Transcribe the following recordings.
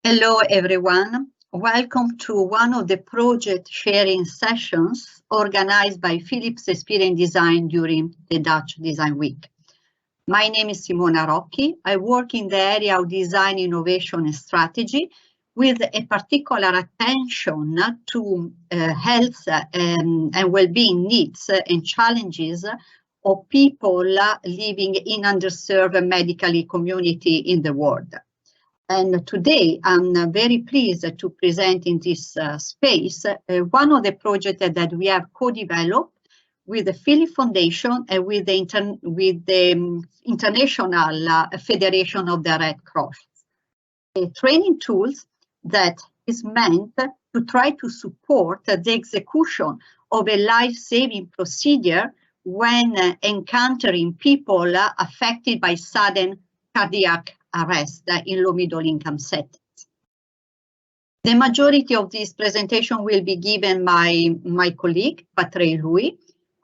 Hello, everyone. Welcome to one of the project sharing sessions organized by Philips Experience Design during the Dutch Design Week. My name is Simona Rocchi. I work in the area of design, innovation, and strategy with a particular attention to health and well-being needs and challenges of people living in underserved medical community in the world. And today, I'm very pleased to present in this space one of the projects that we have co-developed with the Philips Foundation and with the International Federation of the Red Cross. Training tools that is meant to try to support the execution of a life-saving procedure when encountering people affected by sudden cardiac arrest in low-middle income settings. The majority of this presentation will be given by my colleague, Patrick Louis,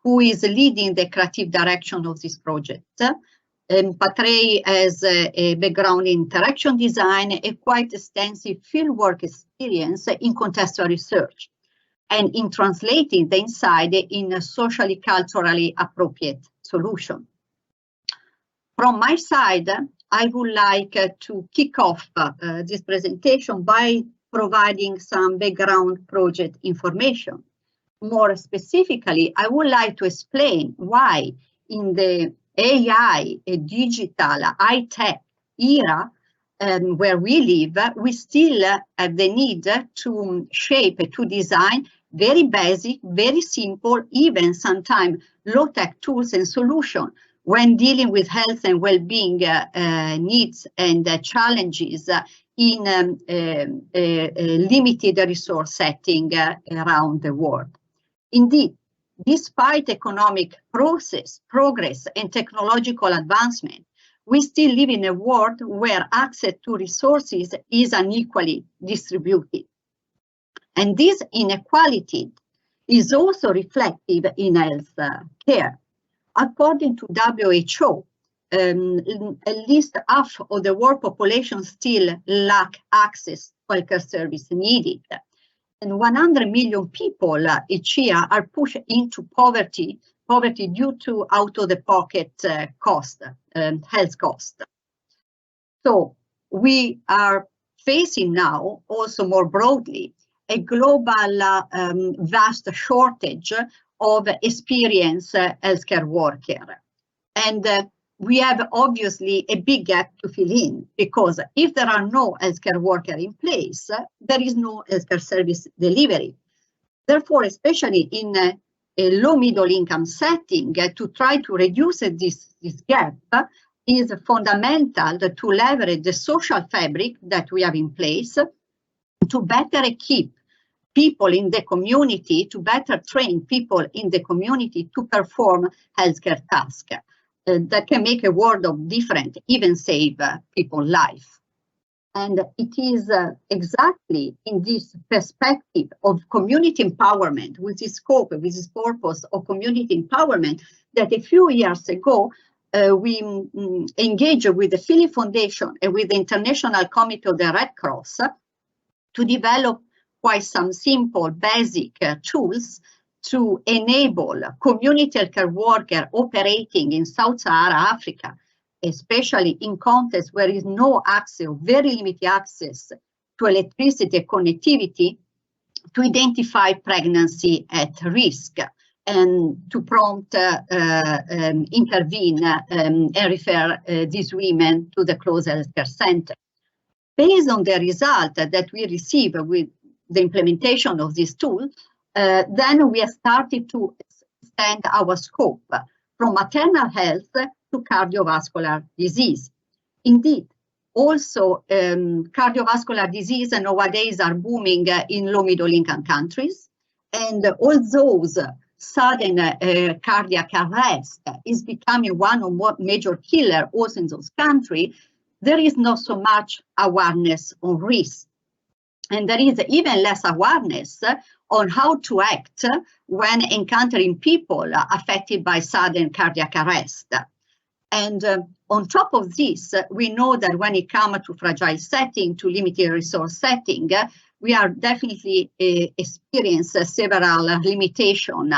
who is leading the creative direction of this project. Patrick has a background in interaction design, a quite extensive fieldwork experience in contextual research, and in translating the insight in a socially, culturally appropriate solution. From my side, I would like to kick off this presentation by providing some background project information. More specifically, I would like to explain why in the AI, digital, high-tech era where we live, we still have the need to shape, to design very basic, very simple, even sometimes low-tech tools and solutions when dealing with health and well-being needs and challenges in a limited resource setting around the world. Indeed, despite economic progress and technological advancement, we still live in a world where access to resources is unequally distributed. And this inequality is also reflective in health care. According to WHO, at least half of the world population still lack access to healthcare service needed. And 100 million people each year are pushed into poverty due to out-of-the-pocket cost, health cost. So we are facing now, also more broadly, a global vast shortage of experienced healthcare workers. And we have obviously a big gap to fill in, because if there are no healthcare workers in place, there is no healthcare service delivery. Therefore, especially in a low-middle income setting, to try to reduce this gap is fundamental to leverage the social fabric that we have in place to better equip people in the community, to better train people in the community to perform healthcare tasks that can make a world of difference, even save people's life. And it is exactly in this perspective of community empowerment, with this scope, with this purpose of community empowerment, that a few years ago we engaged with the Philips Foundation and with the International Committee of the Red Cross to develop quite some simple, basic tools to enable community healthcare workers operating in Sub-Saharan Africa, especially in contexts where there is no access, or very limited access to electricity and connectivity, to identify pregnancy at risk and to prompt intervene and refer these women to the closest healthcare center. Based on the result that we receive with the implementation of this tool, then we have started to extend our scope from maternal health to cardiovascular disease. Indeed, also cardiovascular disease nowadays are booming in low-middle income countries, and all those sudden cardiac arrest is becoming one of more major killers also in those countries. There is not so much awareness on risk. And there is even less awareness on how to act when encountering people affected by sudden cardiac arrest. And on top of this, we know that when it comes to fragile setting, to limited resource setting, we are definitely experience several limitations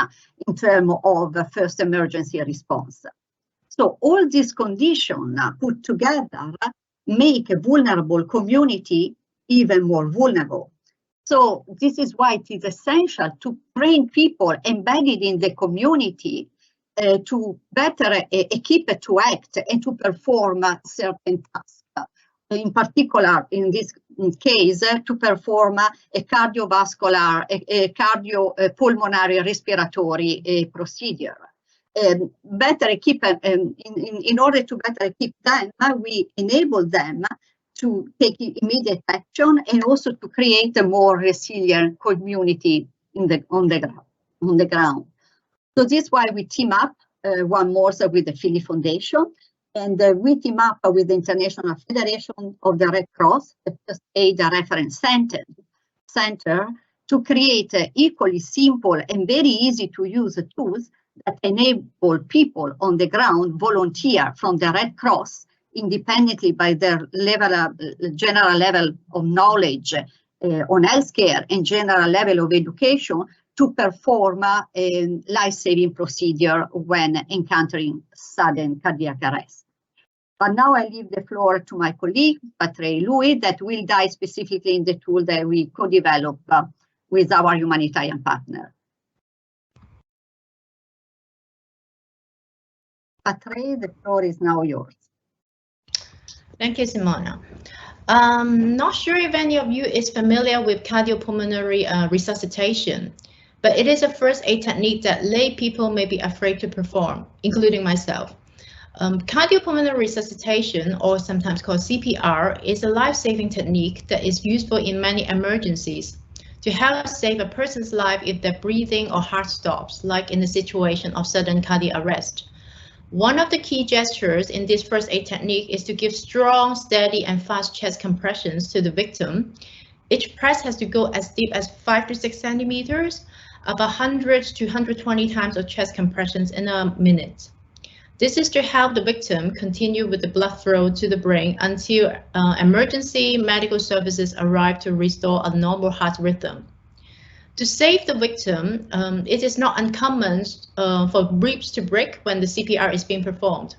in terms of first emergency response. So all these conditions put together make a vulnerable community even more vulnerable. So this is why it is essential to train people embedded in the community to better equip to act and to perform certain tasks. In particular, in this case, to perform a cardiovascular, a cardiopulmonary respiratory procedure. Better equip, in order to better equip them, we enable them to take immediate action and also to create a more resilient community on the ground. So this is why we team up one more with the Philly Foundation, and we team up with the International Federation of the Red Cross, the First Aid Reference Center, to create equally simple and very easy to use tools that enable people on the ground volunteer from the Red Cross independently by their general level of knowledge on healthcare and general level of education to perform a life-saving procedure when encountering sudden cardiac arrest. But now I leave the floor to my colleague, Patrick Louis, that will dive specifically in the tool that we co-develop with our humanitarian partner. Patrick, the floor is now yours. Thank you, Simona. Not sure if any of you is familiar with cardiopulmonary resuscitation, but it is a first aid technique that lay people may be afraid to perform, including myself. Cardiopulmonary resuscitation, or sometimes called CPR, is a life-saving technique that is useful in many emergencies to help save a person's life if their breathing or heart stops, like in the situation of sudden cardiac arrest. One of the key gestures in this first aid technique is to give strong, steady, and fast chest compressions to the victim. Each press has to go as deep as 5 to 6 centimeters, about 100 to 120 times of chest compressions in a minute. This is to help the victim continue with the blood flow to the brain until emergency medical services arrive to restore a normal heart rhythm. To save the victim, it is not uncommon for ribs to break when the CPR is being performed.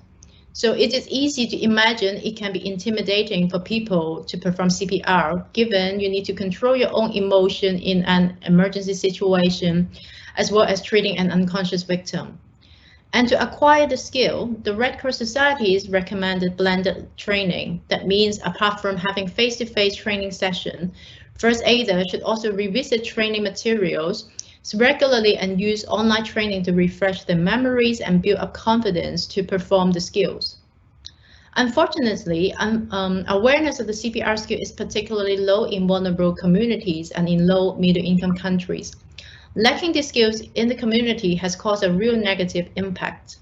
So it is easy to imagine it can be intimidating for people to perform CPR, given you need to control your own emotion in an emergency situation, as well as treating an unconscious victim. And to acquire the skill, the Red Cross Society's recommended blended training. That means apart from having face-to-face training session, first aider should also revisit training materials regularly and use online training to refresh their memories and build up confidence to perform the skills. Unfortunately, awareness of the CPR skill is particularly low in vulnerable communities and in low middle income countries. Lacking these skills in the community has caused a real negative impact.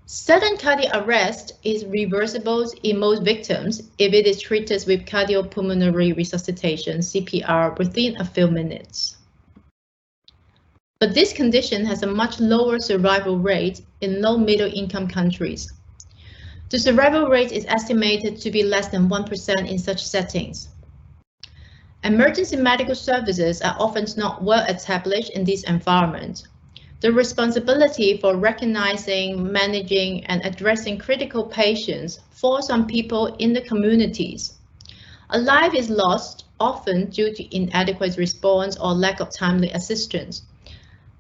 Sudden cardiac arrest is reversible in most victims if it is treated with cardiopulmonary resuscitation, CPR, within a few minutes. But this condition has a much lower survival rate in low middle income countries. The survival rate is estimated to be less than 1% in such settings. Emergency medical services are often not well established in this environment. The responsibility for recognizing, managing, and addressing critical patients falls on people in the communities. A life is lost, often due to inadequate response or lack of timely assistance.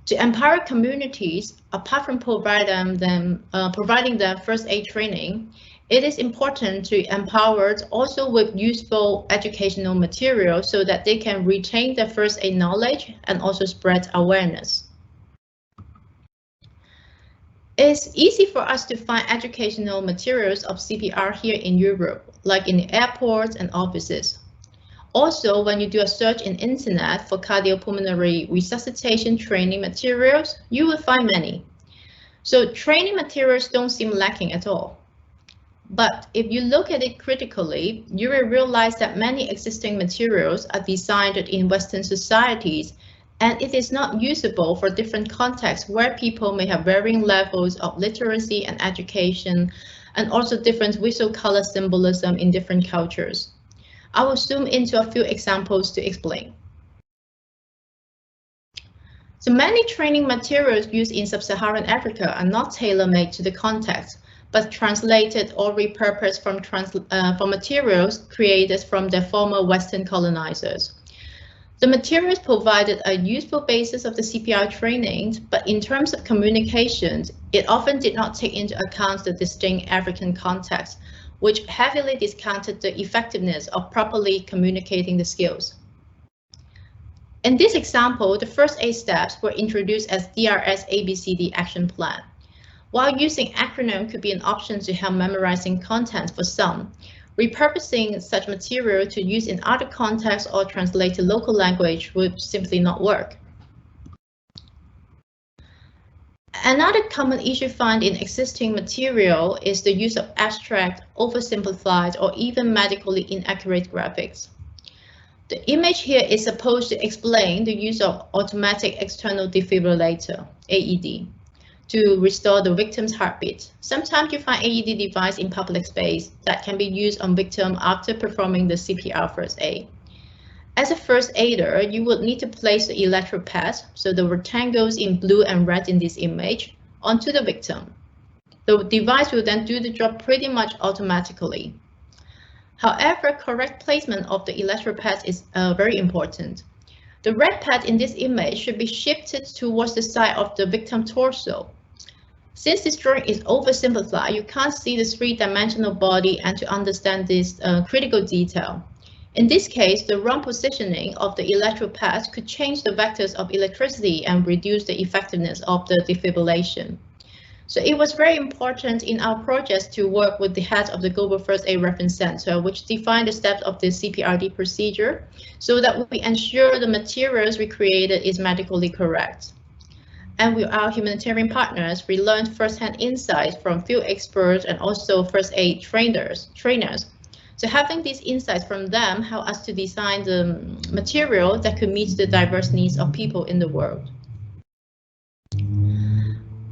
To empower communities, apart from providing them first aid training, it is important to empower also with useful educational material so that they can retain their first aid knowledge and also spread awareness. It's easy for us to find educational materials of CPR here in Europe, like in the airports and offices. Also, when you do a search in internet for cardiopulmonary resuscitation training materials, you will find many. So training materials don't seem lacking at all. But if you look at it critically, you will realize that many existing materials are designed in Western societies and it is not usable for different contexts where people may have varying levels of literacy and education, and also different visual color symbolism in different cultures. I will zoom into a few examples to explain. So many training materials used in sub-Saharan Africa are not tailor-made to the context, but translated or repurposed from materials created from their former Western colonizers. The materials provided a useful basis of the CPR training, but in terms of communications, it often did not take into account the distinct African context, which heavily discounted the effectiveness of properly communicating the skills. In this example, the first 8 steps were introduced as DRS ABCD action plan. While using acronym could be an option to help memorizing content for some, repurposing such material to use in other contexts or translate to local language would simply not work. Another common issue found in existing material is the use of abstract, oversimplified, or even medically inaccurate graphics. The image here is supposed to explain the use of automatic external defibrillator, AED, to restore the victim's heartbeat. Sometimes you find AED device in public space that can be used on victim after performing the CPR first aid. As a first aider, you would need to place the electrode pad, so the rectangles in blue and red in this image, onto the victim. The device will then do the job pretty much automatically. However, correct placement of the electrode pad is very important. The red pad in this image should be shifted towards the side of the victim's torso. Since this drawing is oversimplified, you can't see the 3-dimensional body and to understand this critical detail. In this case, the wrong positioning of the electrode pad could change the vectors of electricity and reduce the effectiveness of the defibrillation. So it was very important in our project to work with the head of the Global First Aid Reference Center, which defined the steps of the CPRD procedure so that we ensure the materials we created is medically correct. And with our humanitarian partners, we learned first-hand insights from field experts and also first aid trainers. So having these insights from them helped us to design the material that could meet the diverse needs of people in the world.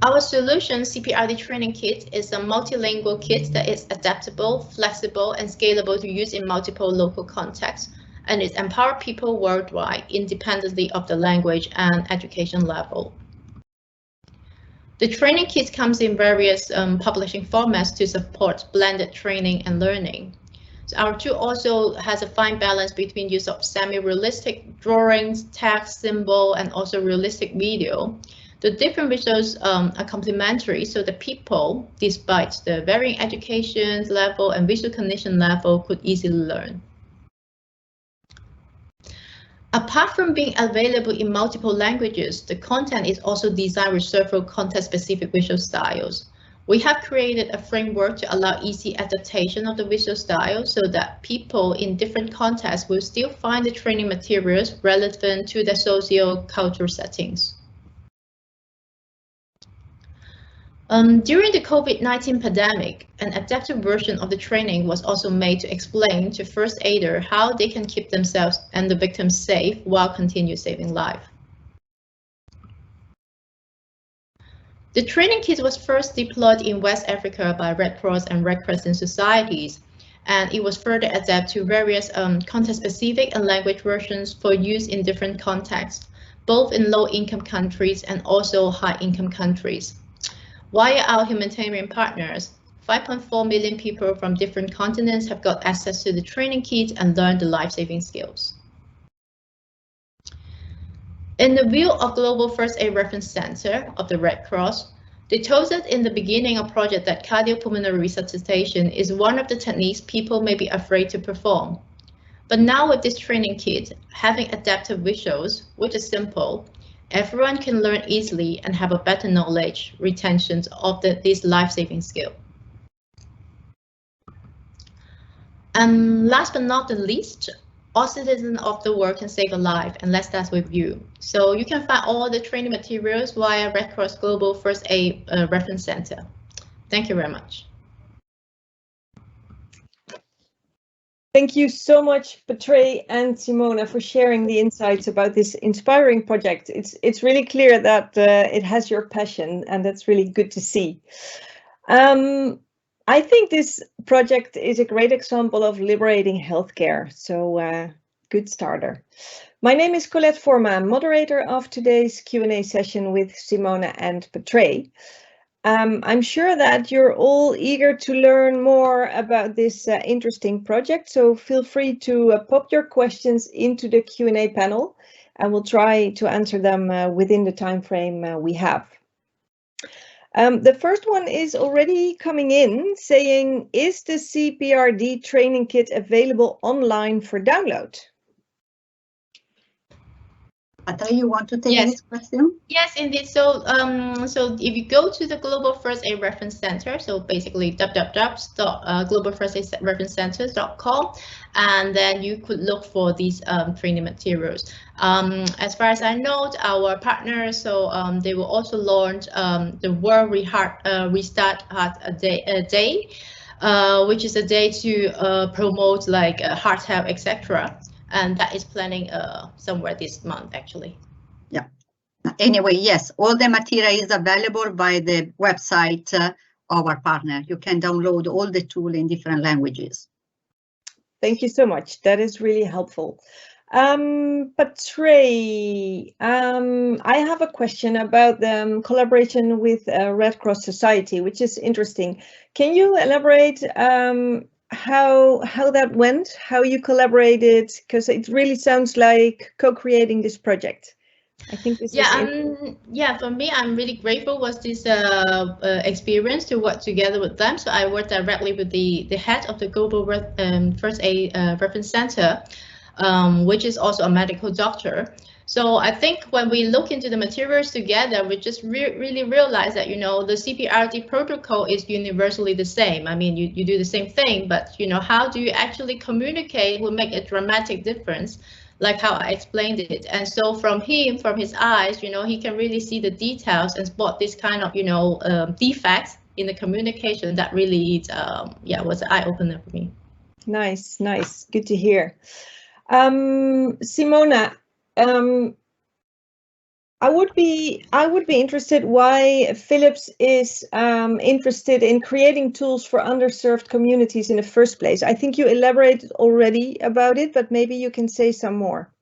Our solution, CPRD Training Kit, is a multilingual kit that is adaptable, flexible, and scalable to use in multiple local contexts, and it empowers people worldwide, independently of the language and education level. The training kit comes in various publishing formats to support blended training and learning. So our tool also has a fine balance between use of semi-realistic drawings, text, symbol, and also realistic video. The different visuals are complementary, so the people, despite the varying education level and visual cognition level, could easily learn. Apart from being available in multiple languages, the content is also designed with several context-specific visual styles. We have created a framework to allow easy adaptation of the visual style so that people in different contexts will still find the training materials relevant to their socio-cultural settings. During the COVID-19 pandemic, an adapted version of the training was also made to explain to first aider how they can keep themselves and the victims safe while continue saving life. The training kit was first deployed in West Africa by Red Cross and Red Crescent societies, and it was further adapted to various context-specific and language versions for use in different contexts, both in low-income countries and also high-income countries. Via our humanitarian partners, 5.4 million people from different continents have got access to the training kit and learned the life-saving skills. In the view of Global First Aid Reference Center of the Red Cross, they told us in the beginning of project that cardiopulmonary resuscitation is one of the techniques people may be afraid to perform. But now with this training kit, having adaptive visuals, which is simple, everyone can learn easily and have a better knowledge retention of this life-saving skill. And last but not the least, all citizens of the world can save a life, and let's start with you. So you can find all the training materials via Red Cross Global First Aid Reference Center. Thank you very much. Thank you so much, Patrae and Simona, for sharing the insights about this inspiring project. It's really clear that it has your passion, and that's really good to see. I think this project is a great example of liberating healthcare, so good starter. My name is Collate Forma, moderator of today's Q&A session with Simona and Patrae. I'm sure that you're all eager to learn more about this interesting project, so feel free to pop your questions into the Q&A panel, and we'll try to answer them within the time frame we have. The first one is already coming in, saying, is the CPRD Training Kit available online for download? Patrae, you want to take this question? Yes, indeed. So, so if you go to the Global First Aid Reference Center, so basically www.globalfirstaidreferencecenters.com, and then you could look for these training materials. As far as I know, our partners, so they will also launch the World Restart Heart Day, which is a day to promote like heart health, etc. And that is planning somewhere this month, actually. Yeah. Anyway, yes, all the material is available by the website of our partner. You can download all the tool in different languages. Thank you so much. That is really helpful. Patrae, I have a question about the collaboration with Red Cross Society, which is interesting. Can you elaborate how that went, how you collaborated? Because it really sounds like co-creating this project. I think this is yeah, for me, I'm really grateful was this experience to work together with them. So I worked directly with the head of the Global First Aid Reference Center, which is also a medical doctor. So I think when we look into the materials together, we just really realize that, you know, the CPRD protocol is universally the same. I mean, you do the same thing, but, you know, how do you actually communicate will make a dramatic difference, like how I explained it. And so from his eyes, you know, he can really see the details and spot this kind of, you know, defects in the communication that really, was an eye-opener for me. Nice, nice. Good to hear. Simona, I would be interested why Philips is interested in creating tools for underserved communities in the first place. I think you elaborated already about it, but maybe you can say some more.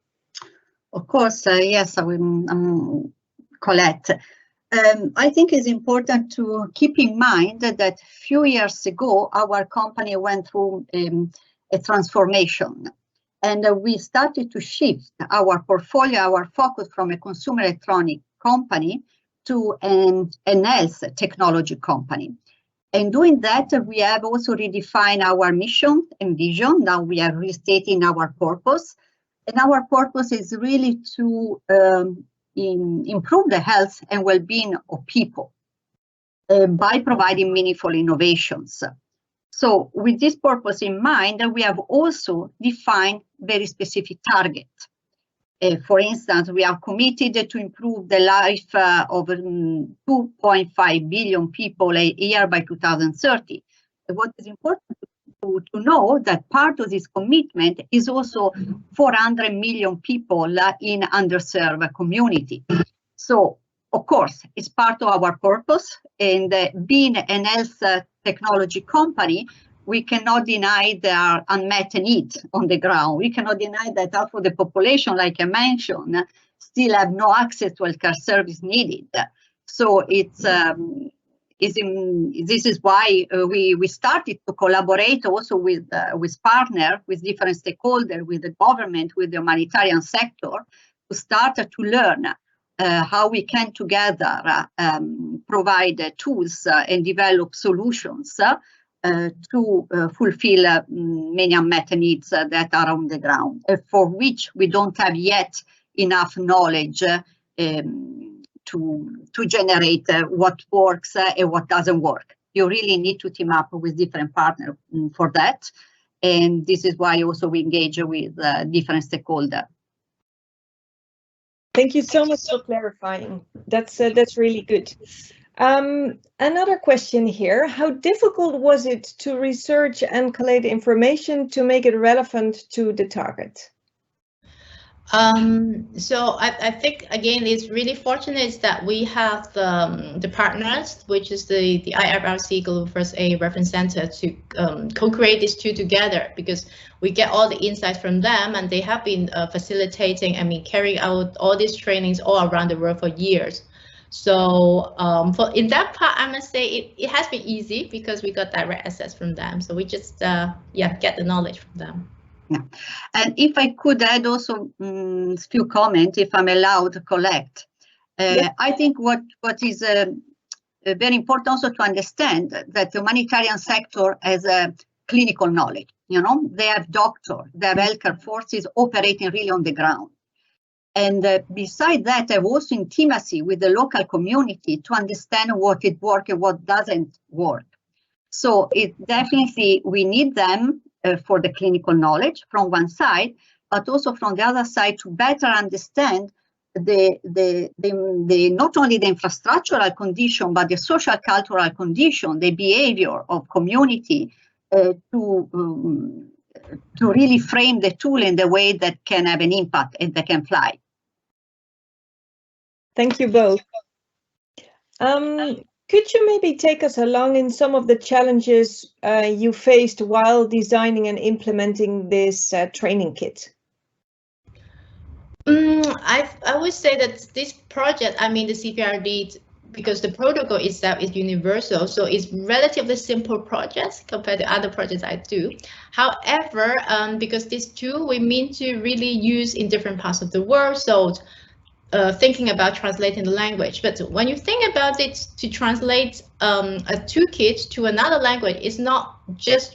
Of course, yes, I will, Collate. I think it's important to keep in mind that a few years ago, our company went through a transformation. And we started to shift our portfolio, our focus from a consumer electronic company to an health technology company. And doing that, we have also redefined our mission and vision. Now we are restating our purpose. And our purpose is really to improve the health and well-being of people by providing meaningful innovations. So with this purpose in mind, we have also defined very specific targets. For instance, we are committed to improve the life of 2.5 billion people a year by 2030. What is important to know that part of this commitment is also 400 million people in underserved community. So, of course, it's part of our purpose, and being an health technology company, we cannot deny their unmet needs on the ground. We cannot deny that half of the population, like I mentioned, still have no access to healthcare service needed. So this is why we started to collaborate also with partners, with different stakeholders, with the government, with the humanitarian sector, to start to learn how we can together provide tools and develop solutions to fulfill many unmet needs that are on the ground, for which we don't have yet enough knowledge to generate what works and what doesn't work. You really need to team up with different partners for that. And this is why also we engage with different stakeholders. Thank you so much for clarifying. That's really good. Another question here. How difficult was it to research and collate information to make it relevant to the target? So I think, again, it's really fortunate that we have the partners, which is the IFRC Global First Aid Reference Center, to co-create these two together, because we get all the insights from them, and they have been facilitating, carrying out all these trainings all around the world for years. So in that part, I must say it has been easy because we got direct access from them. So we just get the knowledge from them. Yeah, and if I could add also a few comments, if I'm allowed to collect. I think what is very important also to understand that the humanitarian sector has a clinical knowledge. You know, they have doctors, they have healthcare forces operating really on the ground. And beside that, I have also intimacy with the local community to understand what it works and what doesn't work. So it definitely, we need them for the clinical knowledge from one side, but also from the other side to better understand the not only the infrastructural condition, but the social cultural condition, the behavior of community to really frame the tool in the way that can have an impact and that can fly. Thank you both. Could you maybe take us along in some of the challenges you faced while designing and implementing this training kit? I would say that this project, the CPRD, because the protocol itself is universal, so it's relatively simple projects compared to other projects I do. However, because this tool we mean to really use in different parts of the world, so thinking about translating the language. But when you think about it, to translate a toolkit to another language, it's not just,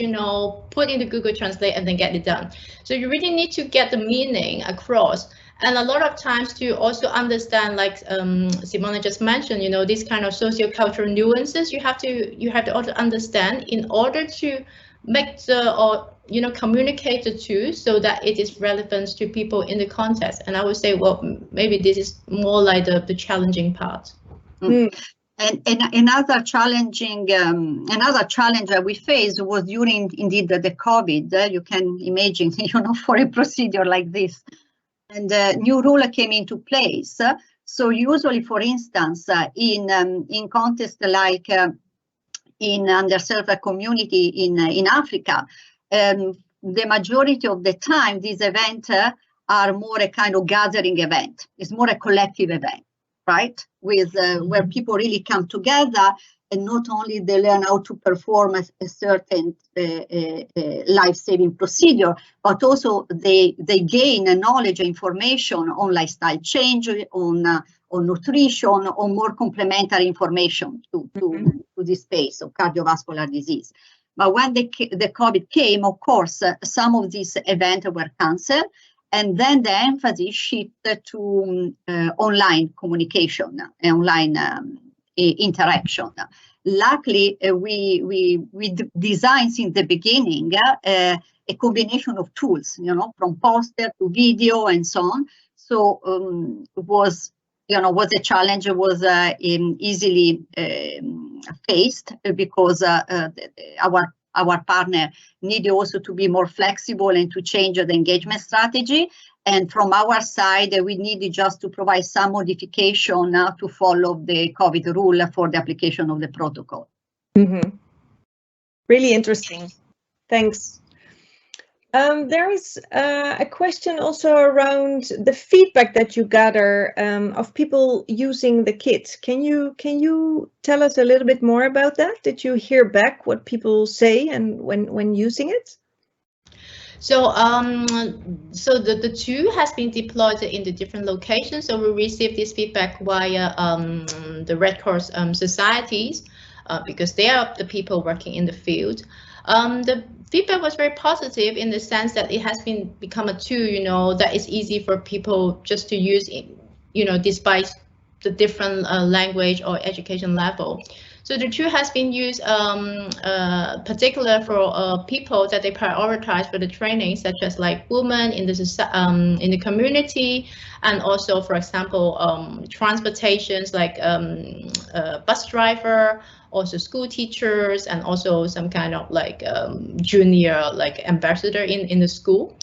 put into Google Translate and then get it done. So you really need to get the meaning across. And a lot of times to also understand, like Simona just mentioned, these kind of socio-cultural nuances, you have to also understand in order to make communicate the two so that it is relevant to people in the context. And I would say, well, maybe this is more like the challenging part. And another challenge that we faced was during indeed the COVID. You can imagine, for a procedure like this, and new rule came into place. So usually, for instance, in context like in underserved community in Africa, the majority of the time these events are more a kind of gathering event. It's more a collective event, right? With where people really come together, and not only they learn how to perform a certain life-saving procedure, but also they gain knowledge and information on lifestyle change, on nutrition, on more complementary information to this space of cardiovascular disease. But when the COVID came, of course, some of these events were canceled, and then the emphasis shifted to online communication, online interaction. Luckily, we designed in the beginning a combination of tools, from poster to video and so on. So was a challenge, was easily faced because our partner needed also to be more flexible and to change the engagement strategy. And from our side, we needed just to provide some modification to follow the COVID rule for the application of the protocol. Really interesting. Thanks. There is a question also around the feedback that you gather of people using the kit. Can you tell us a little bit more about that? Did you hear back what people say and when using it? So the tool has been deployed in the different locations. So we received this feedback via the Red Cross societies because they are the people working in the field. The feedback was very positive in the sense that it has become a tool, that is easy for people just to use, despite the different language or education level. So the tool has been used particular for people that they prioritize for the training, such as like women in the community, and also, for example, transportations like bus driver, also school teachers, and also some kind of like junior like ambassador in the school.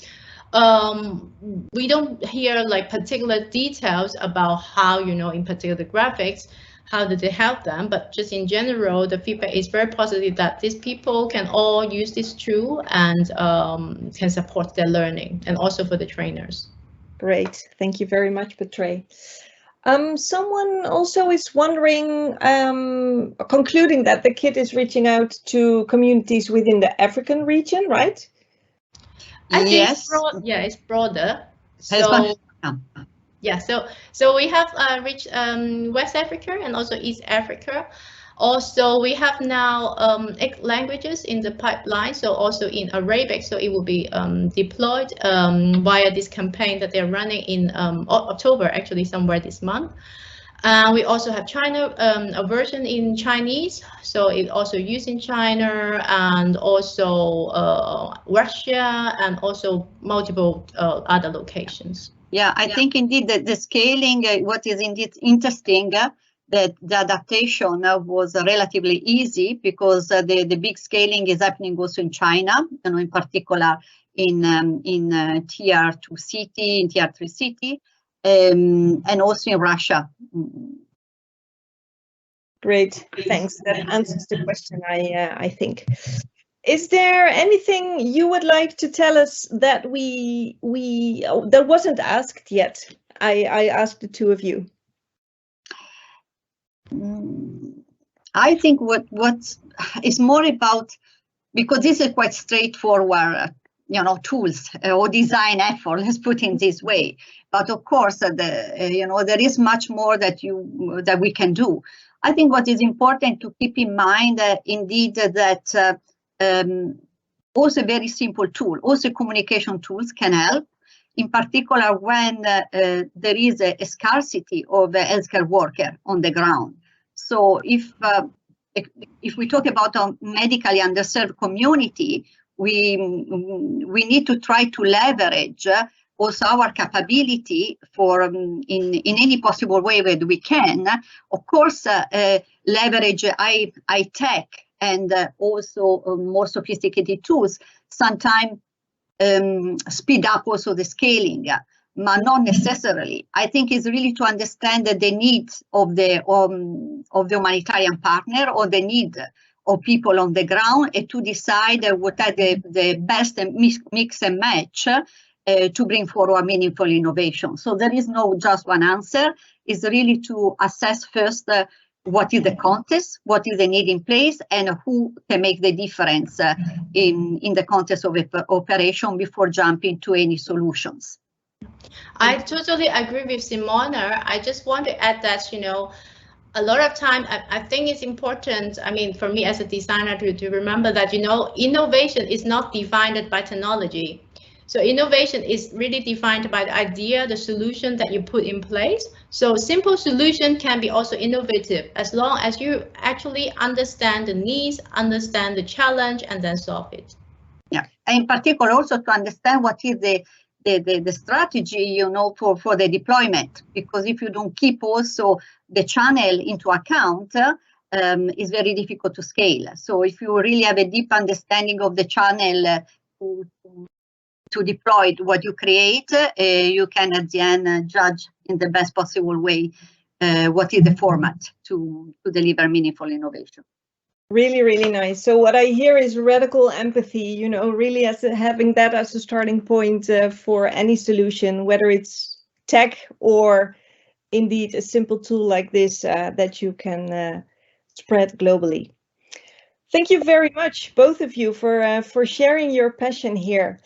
We don't hear like particular details about how, you know, in particular the graphics, how did they help them, but just in general, the feedback is very positive that these people can all use this tool and can support their learning, and also for the trainers. Great, thank you very much, Petray. Someone also is wondering, concluding that the kit is reaching out to communities within the African region, right? I think Yes. it's broader. So yeah, so we have reached West Africa and also East Africa. Also, we have now 8 languages in the pipeline, so also in Arabic, so it will be deployed via this campaign that they're running in October, actually somewhere this month. We also have China, a version in Chinese, so it also used in China, and also Russia, and also multiple other locations. Yeah, I think indeed that the scaling, what is indeed interesting, that the adaptation was relatively easy, because the big scaling is happening also in China, you know, in particular in tier 2 city, in tier 3 city, and also in Russia. Great, thanks. That answers the question, I think. Is there anything you would like to tell us that that wasn't asked yet? I asked the two of you. I think what is more about, because this is quite straightforward, you know, tools or design effort, let's put it this way. But of course, you know, there is much more that we can do. I think what is important to keep in mind, indeed, that also a very simple tool, also communication tools can help, in particular when there is a scarcity of a healthcare worker on the ground. So if we talk about a medically underserved community, we need to try to leverage also our capability for in any possible way that we can. Of course, leverage high tech and also more sophisticated tools. Sometimes speed up also the scaling, but not necessarily. I think it's really to understand the needs of the humanitarian partner, or the need of people on the ground, and to decide what are the best mix and match to bring forward meaningful innovation. So there is no just one answer. It's really to assess first what is the context, what is the need in place, and who can make the difference in the context of operation before jumping to any solutions. I totally agree with Simona. I just want to add that, you know, a lot of time, I think it's important, I mean, for me as a designer to remember that, you know, innovation is not defined by technology. So innovation is really defined by the idea, the solution that you put in place. So simple solution can be also innovative, as long as you actually understand the needs, understand the challenge, and then solve it. Yeah, and in particular also to understand what is the strategy, you know, for the deployment, because if you don't keep also the channel into account, it's very difficult to scale. So if you really have a deep understanding of the channel to deploy what you create, you can at the end judge in the best possible way what is the format to deliver meaningful innovation. Really, really nice. So what I hear is radical empathy, you know, really having that as a starting point for any solution, whether it's tech or indeed a simple tool like this that you can spread globally. Thank you very much, both of you, for sharing your passion here.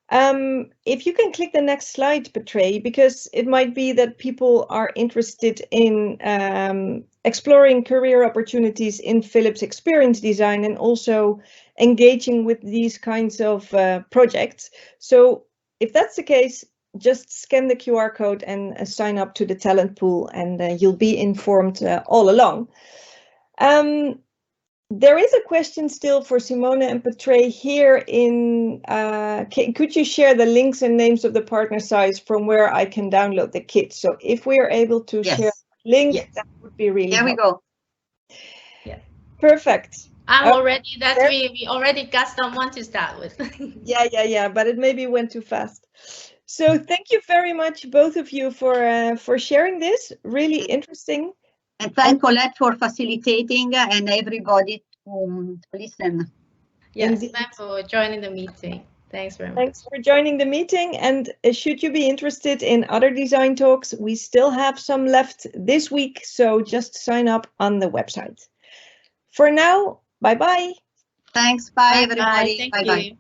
If you can click the next slide, Petray, because it might be that people are interested in exploring career opportunities in Philips experience design and also engaging with these kinds of projects. So if that's the case, just scan the QR code and sign up to the talent pool, and you'll be informed all along. There is a question still for Simone and Petre here in, could you share the links and names of the partner sites from where I can download the kit? So if we are able to share a link, that would be really helpful. There we go. Yeah. Perfect. I'm already, we already got someone to start with. Yeah, but it maybe went too fast. So thank you very much, both of you, for sharing this. Really interesting. And thank Collate for facilitating and everybody to listen. Yes, thanks for joining the meeting. Thanks very much. Thanks for joining the meeting. And should you be interested in other design talks, we still have some left this week. So just sign up on the website. For now, bye-bye. Thanks. Bye, everybody. Thank you.